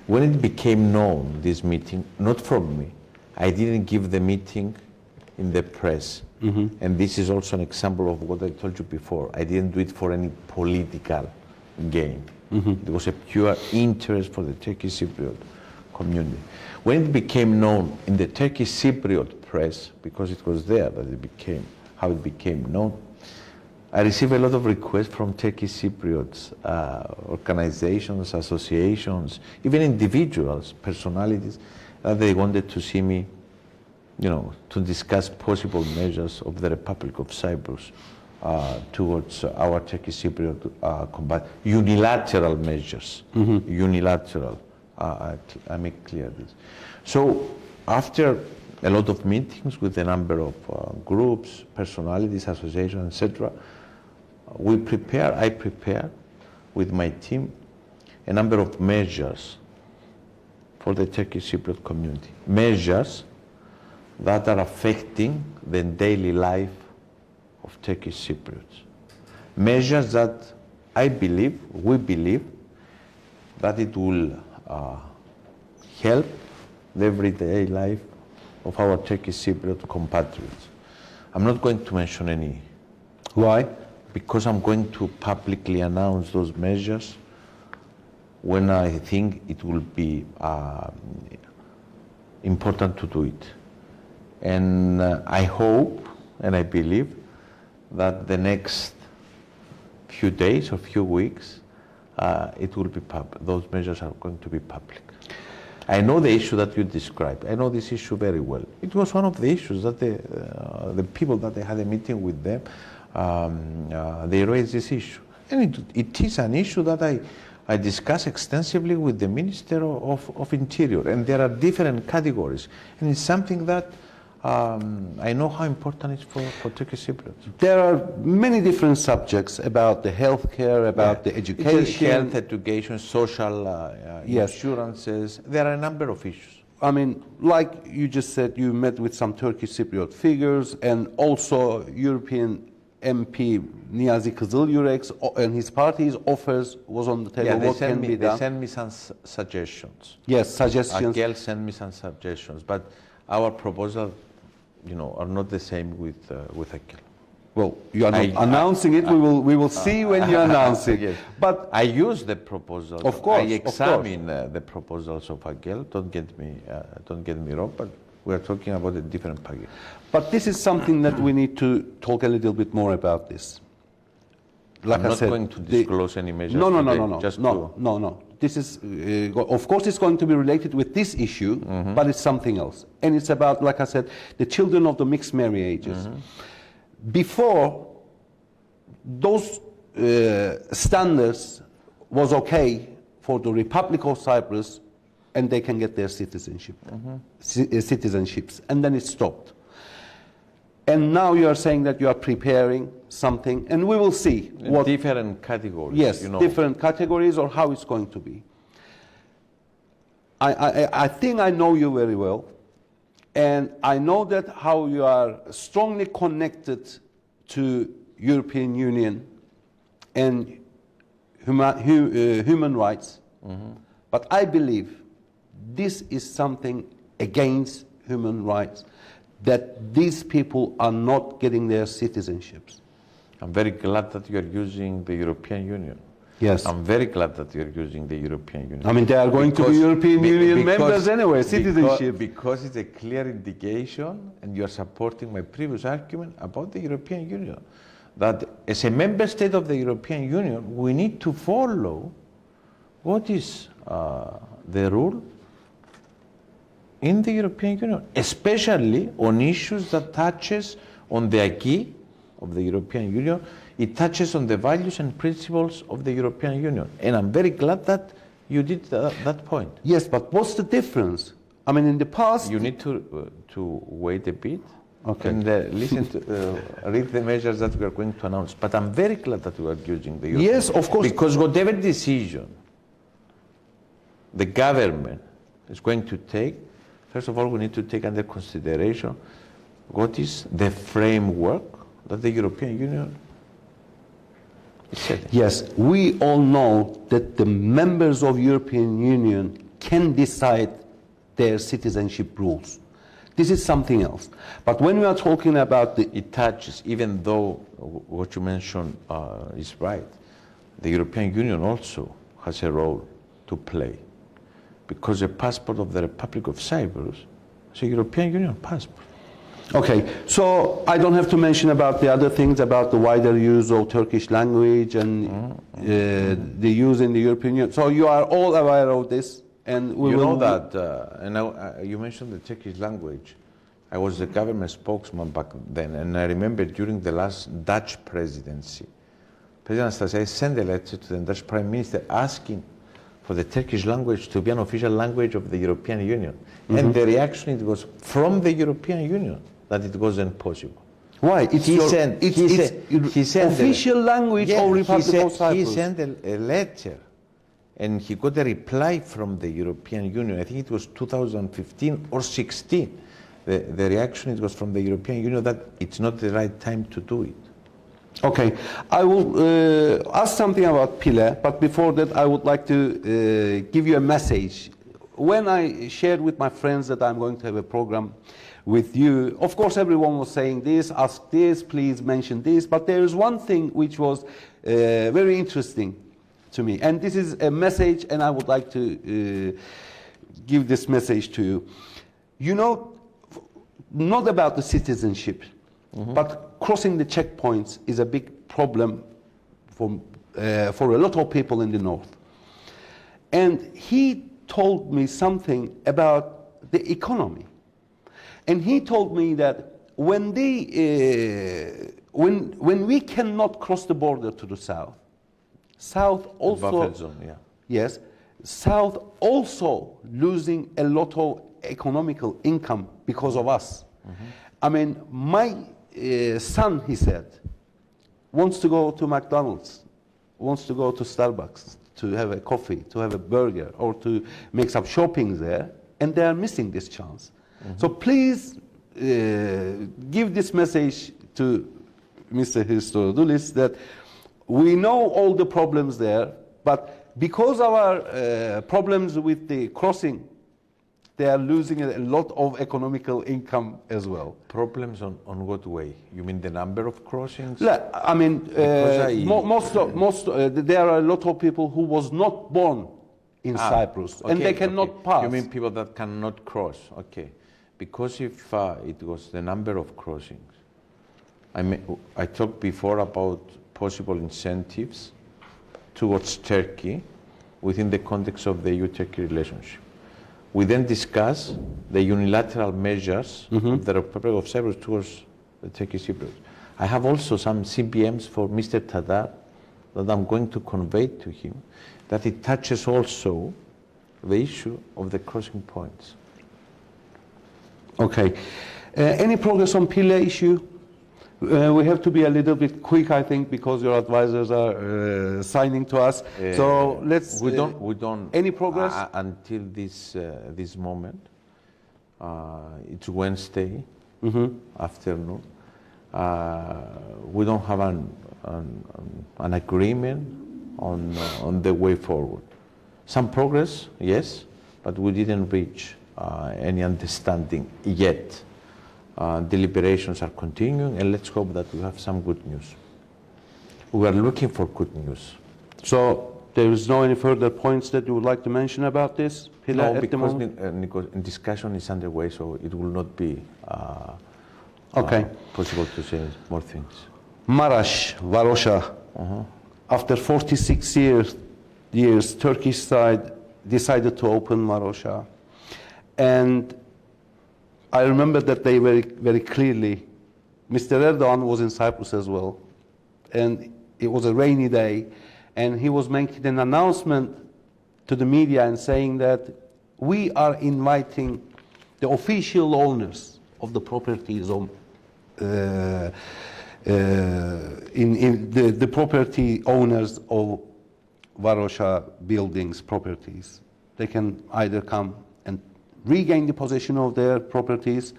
When it became known, this meeting, not from me, I didn't give the meeting in the press. And this is also an example of what I told you before. I didn't do it for any political gain. It was a pure interest for the Turkish Cypriot community. When it became known in the Turkish Cypriot press, because it was there that it became, how it became known, I received a lot of requests from Turkish Cypriots, organizations, associations, even individuals, personalities, that they wanted to see me, you know, to discuss possible measures of the Republic of Cyprus towards our Turkish Cypriot combat, unilateral measures, unilateral. I make clear this. So after a lot of meetings with a number of groups, personalities, associations, etc., I prepare with my team a number of measures for the Turkish Cypriot community. Measures that are affecting the daily life of Turkish Cypriots. Measures that I believe, we believe, that it will help the everyday life of our Turkish Cypriot compatriots. I'm not going to mention any. Why? Because I'm going to publicly announce those measures when I think it will be important to do it. And I hope and I believe that the next few days or few weeks, it will be public. Those measures are going to be public. I know the issue that you described. I know this issue very well. It was one of the issues that the people that I had a meeting with them, they raised this issue. And it is an issue that I discussed extensively with the Minister of Interior. And there are different categories. And it's something that I know how important it is for Turkish Cypriots. There are many different subjects about the healthcare, about the education. Health, education, social insurances. There are a number of issues. I mean, like you just said, you met with some Turkish Cypriot figures, and also European MP Niyazi Kızılyürek and his party's offers was on the table. What can be done? They sent me some suggestions. Yes, suggestions. Agel sent me some suggestions, but our proposal, you know, are not the same with Agel. Well, you are not announcing it. We will see when you announce it. Yes. But I use the proposals. Of course, I examine the proposals of Agel. Don't get me wrong, but we are talking about a different package. But this is something that we need to talk a little bit more about this. Like I'm I not said, going to disclose any measures. No. This is, of course, it's going to be related with this issue, but it's something else. And it's about, like I said, the children of the mixed marriages. Before, those standards was okay for the Republic of Cyprus, and they can get their citizenship, citizenships, and then it stopped. And now you are saying that you are preparing something, and we will see what different categories. yes, you know. different categories or how it's going to be. I think I know you very well, and I know that how you are strongly connected to European Union and human rights. But I believe this is something against human rights, that these people are not getting their citizenships. I'm very glad that you are using the European Union. Yes. I'm very glad that you're using the European Union. I mean, they are going to be European Union members anyway, citizenship. Because it's a clear indication, and you are supporting my previous argument about the European Union, that as a member state of the European Union, we need to follow what is the rule in the European Union, especially on issues that touches on the acquis of the European Union. It touches on the values and principles of the European Union. And I'm very glad that you did that point. Yes, but what's the difference? I mean, in the past... You need to wait a bit, okay, and listen to, read the measures that we are going to announce. But I'm very glad that we are using the European Yes, of course. Because whatever decision the government is going to take, first of all, we need to take under consideration what is the framework that the European Union is setting. Yes, we all know that the members of European Union can decide their citizenship rules. This is something else. But when we are talking about the... It touches, even though what you mentioned is right, the European Union also has a role to play, because the passport of the Republic of Cyprus is a European Union passport. Okay, so I don't have to mention about the other things, about the wider use of Turkish language and the use in the European Union. So you are all aware of this, and we you will... know that, and you mentioned the Turkish language. I was the government spokesman back then, and I remember during the last Dutch presidency, President Anastasiades sent a letter to the Dutch Prime Minister asking for the Turkish language to be an official language of the European Union. And the reaction it was from the European Union that it wasn't possible. Why? It's official language of Republic of Cyprus. He sent a letter, and he got a reply from the European Union. I think it was 2015 or 16. The reaction it was from the European Union that it's not the right time to do it. Okay, I will ask something about Pile, but before that I would like to give you a message. When I shared with my friends that I'm going to have a program with you, of course everyone was saying this, ask this, please mention this, but there is one thing which was very interesting to me, and this is a message, and I would like to give this message to you. You know, not about the citizenship, but crossing the checkpoints is a big problem for a lot of people in the north. And he told me something about the economy. And he told me that when we cannot cross the border to the south also... The buffer zone, yeah. Yes, south also losing a lot of economical income because of us. I mean, my son, he said, wants to go to McDonald's, wants to go to Starbucks to have a coffee, to have a burger, or to make some shopping there, and they are missing this chance. So please give this message to Mr. Hristodulidis that we know all the problems there, but because of our problems with the crossing, they are losing a lot of economical income as well. Problems on what way? You mean the number of crossings? I mean, there are a lot of people who was not born in Cyprus, and they cannot pass. You mean people that cannot cross? Okay. Because if it was the number of crossings, I talked before about possible incentives towards Turkey within the context of the EU-Turkey relationship. We then discuss the unilateral measures of the Republic of Cyprus towards the Turkish Cypriots. I have also some CBMs for Mr. Tadar that I'm going to convey to him, that it touches also the issue of the crossing points. Okay. Any progress on Pile issue? We have to be a little bit quick, I think, because your advisors are signing to us. So let's. We don't. Any progress until this moment? It's Wednesday afternoon. We don't have an agreement on the way forward. Some progress, yes, but we didn't reach any understanding yet. Deliberations are continuing, and let's hope that we have some good news. We are looking for good news. So there is no any further points that you would like to mention about this, Pilar, No, at the because moment? discussion is underway, so it will not be possible to say more things. Maraş, Varosha. After 46 years, Turkish side decided to open Varosha. And I remember that day very clearly. Mr. Erdogan was in Cyprus as well. And it was a rainy day. And he was making an announcement to the media and saying that we are inviting the official owners of the properties of the property owners of Varosha buildings, properties. They can either come and regain the possession of their properties,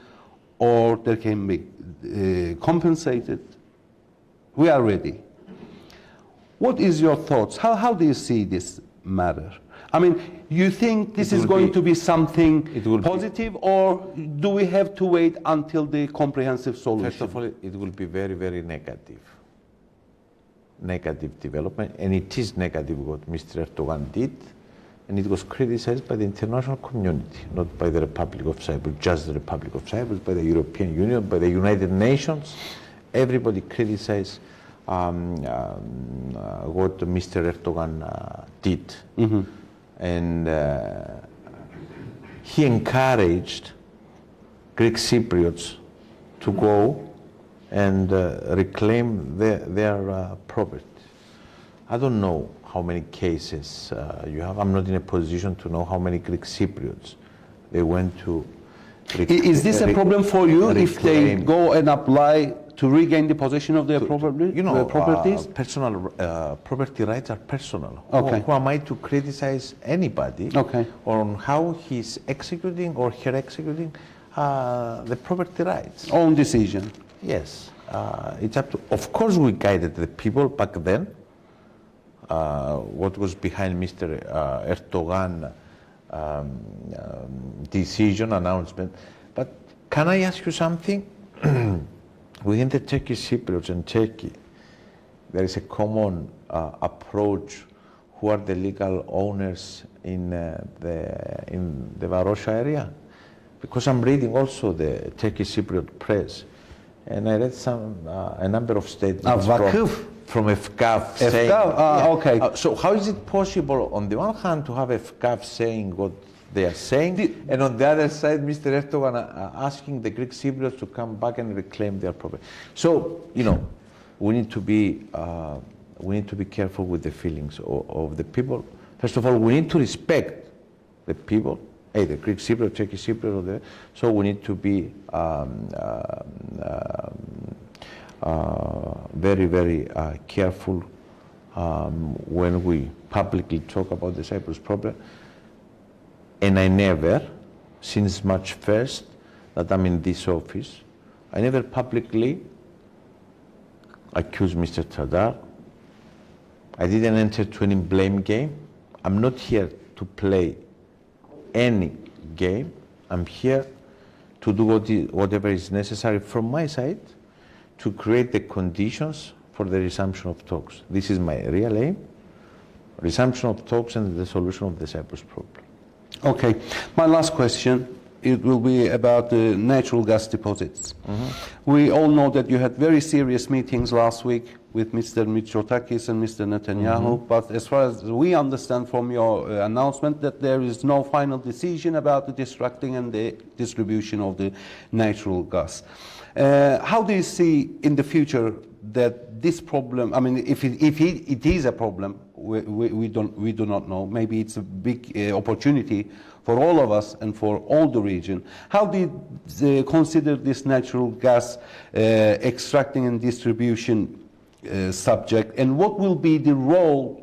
or they can be compensated. We are ready. What is your thoughts? How do you see this matter? I mean, you think this is going to be something positive, or do we have to wait until the comprehensive solution? First of all, it will be very, very negative development, and it is negative what Mr. Erdogan did, and it was criticized by the international community, not by the Republic of Cyprus, just the Republic of Cyprus, by the European Union, by the United Nations. Everybody criticized what Mr. Erdogan did. And he encouraged Greek Cypriots to go and reclaim their property. I don't know how many cases you have. I'm not in a position to know how many Greek Cypriots they went to. Is this a problem for you if they go and apply to regain the possession of their properties? Personal property rights are personal. Okay. Who am I to criticize anybody on how he's executing or her executing the property rights? Own decision. Yes. It's up to. Of course, we guided the people back then. What was behind Mr. Erdogan decision announcement? But can I ask you something? Within the Turkish Cypriots and Turkey, there is a common approach. Who are the legal owners in the Varosha area? Because I'm reading also the Turkish Cypriot press, and I read a number of statements from FKAF saying. Okay. So how is it possible, on the one hand, to have FKAF saying what they are saying, and on the other side, Mr. Erdogan asking the Greek Cypriots to come back and reclaim their property? So, we need to be careful with the feelings of the people. First of all, we need to respect the people, the Greek Cypriot, Turkish Cypriot, so we need to be very, very careful when we publicly talk about the Cyprus problem. And I never, since March 1st that I'm in this office, I never publicly accused Mr. Tadar. I didn't enter to any blame game. I'm not here to play any game. I'm here to do whatever is necessary from my side to create the conditions for the resumption of talks. This is my real aim, resumption of talks and the solution of the Cyprus problem. Okay, my last question, it will be about the natural gas deposits. We all know that you had very serious meetings last week with Mr. Mitsotakis and Mr. Netanyahu, but as far as we understand from your announcement that there is no final decision about the destructing and the distribution of the natural gas. How do you see in the future that this problem, I mean, if it is a problem, we do not know. Maybe it's a big opportunity for all of us and for all the region. How do you consider this natural gas extracting and distribution subject, and what will be the role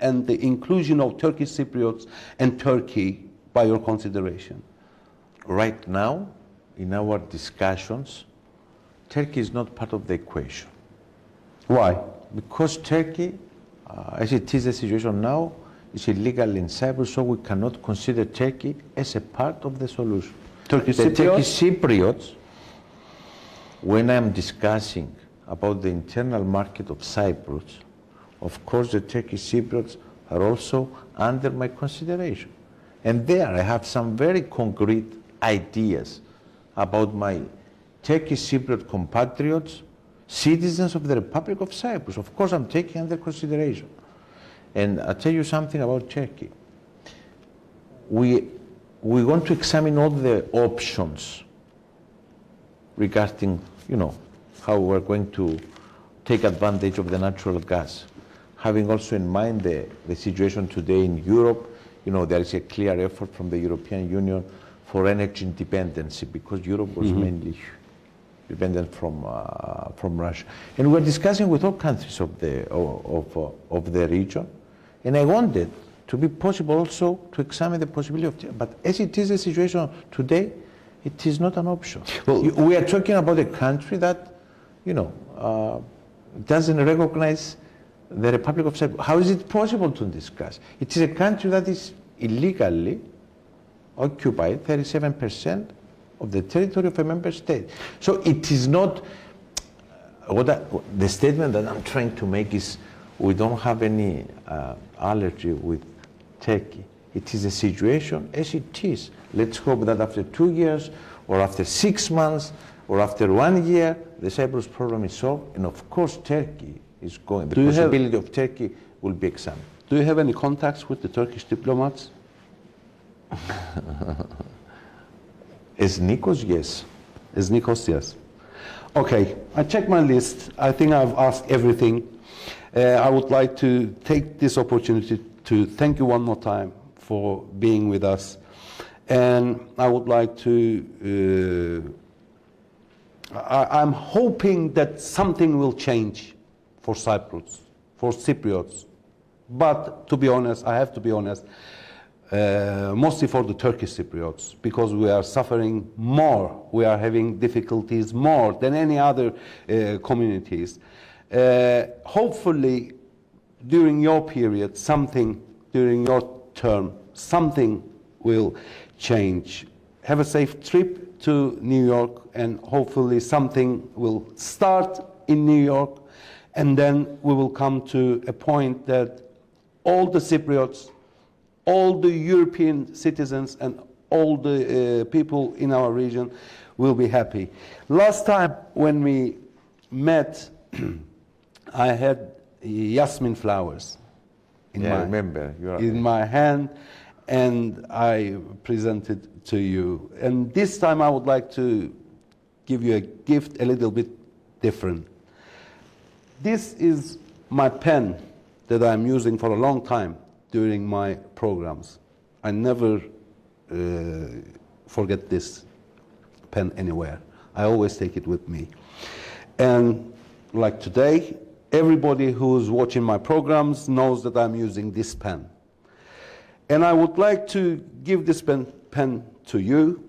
and the inclusion of Turkish Cypriots and Turkey by your consideration? Right now, in our discussions, Turkey is not part of the equation. Why? Because Turkey, as it is the situation now, is illegal in Cyprus, so we cannot consider Turkey as a part of the solution. Turkish The Cypriots? Turkish Cypriots, when I'm discussing about the internal market of Cyprus, of course the Turkish Cypriots are also under my consideration. And there I have some very concrete ideas about my Turkish Cypriot compatriots, citizens of the Republic of Cyprus. Of course I'm taking under consideration. And I'll tell you something about Turkey. We want to examine all the options regarding, how we're going to take advantage of the natural gas. Having also in mind the situation today in Europe, there is a clear effort from the European Union for energy independence, because Europe was mainly dependent from Russia. And we're discussing with all countries of the region, and I wanted to be possible also to examine the possibility of, but as it is the situation today, it is not an option. Well, we are talking about a country that, doesn't recognize the Republic of Cyprus. How is it possible to discuss? It is a country that is illegally occupied 37% of the territory of a member state. So it is not, the statement that I'm trying to make is we don't have any allergy with Turkey. It is a situation as it is. Let's hope that after 2 years, or after 6 months, or after 1 year, the Cyprus problem is solved, and of course Turkey is going. The possibility of Turkey will be examined. Do you have any contacts with the Turkish diplomats? As Nikos, yes. As Nikos, yes. Okay, I checked my list. I think I've asked everything. I would like to take this opportunity to thank you one more time for being with us. And I would like to, I'm hoping that something will change for Cyprus, for Cypriots. But to be honest, I have to be honest, mostly for the Turkish Cypriots, because we are suffering more, we are having difficulties more than any other communities. Hopefully, during your period, during your term, something will change. Have a safe trip to New York, and hopefully something will start in New York, and then we will come to a point that all the Cypriots, all the European citizens, and all the people in our region will be happy. Last time when we met, I had jasmine flowers in my hand, and I presented to you. And this time I would like to give you a gift a little bit different. This is my pen that I'm using for a long time during my programs. I never forget this pen anywhere. I always take it with me. And like today, everybody who's watching my programs knows that I'm using this pen. And I would like to give this pen to you.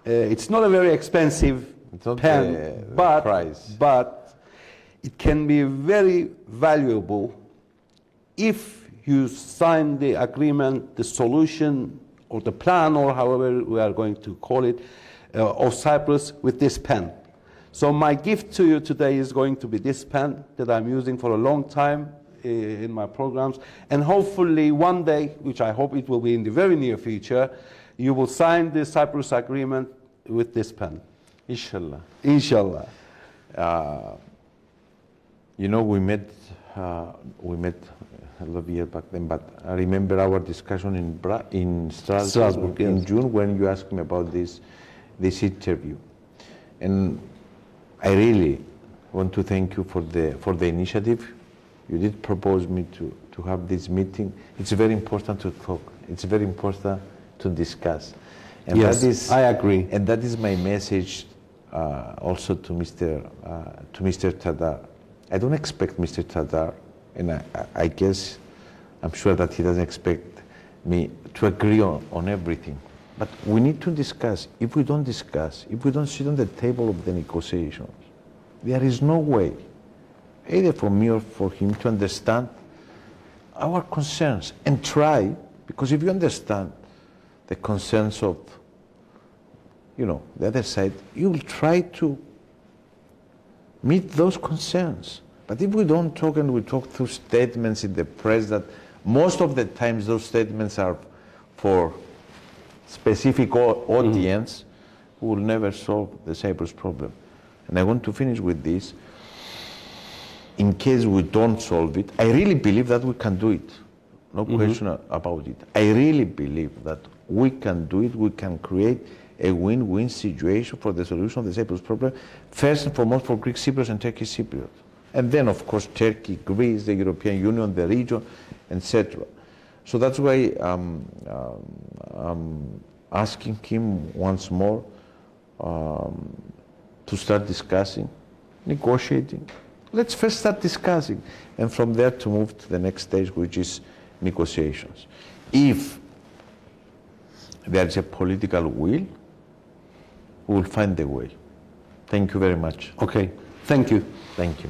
It's not a very expensive pen, but it can be very valuable if you sign the agreement, the solution, or the plan, or however we are going to call it, of Cyprus with this pen. So my gift to you today is going to be this pen that I'm using for a long time in my programs, and hopefully one day, which I hope it will be in the very near future, you will sign the Cyprus agreement with this pen. Inshallah. Inshallah. We met a lot of years back then, but I remember our discussion in Strasbourg in yes. June, when you asked me about this interview. And I really want to thank you for the initiative. You did propose me to have this meeting. It's very important to talk. It's very important to discuss. And Yes, that is, I agree. And that is my message also to Mr. Tadar. I don't expect Mr. Tadar, and I guess, I'm sure that he doesn't expect me to agree on everything. But we need to discuss. If we don't discuss, if we don't sit on the table of the negotiations, there is no way, either for me or for him, to understand our concerns and try, because if you understand the concerns of, the other side, you will try to meet those concerns. But if we don't talk and we talk through statements in the press that most of the times those statements are for specific audience, we will never solve the Cyprus problem. And I want to finish with this. In case we don't solve it, I really believe that we can do it. No question about it. I really believe that we can do it. We can create a win-win situation for the solution of the Cyprus problem, first and foremost for Greek Cypriots and Turkish Cypriots. And then, of course, Turkey, Greece, the European Union, the region, etc. So that's why I'm asking him once more to start discussing, negotiating. Let's first start discussing, and from there to move to the next stage, which is negotiations. If there is a political will, we will find a way. Thank you very much. Okay, thank you. Thank you.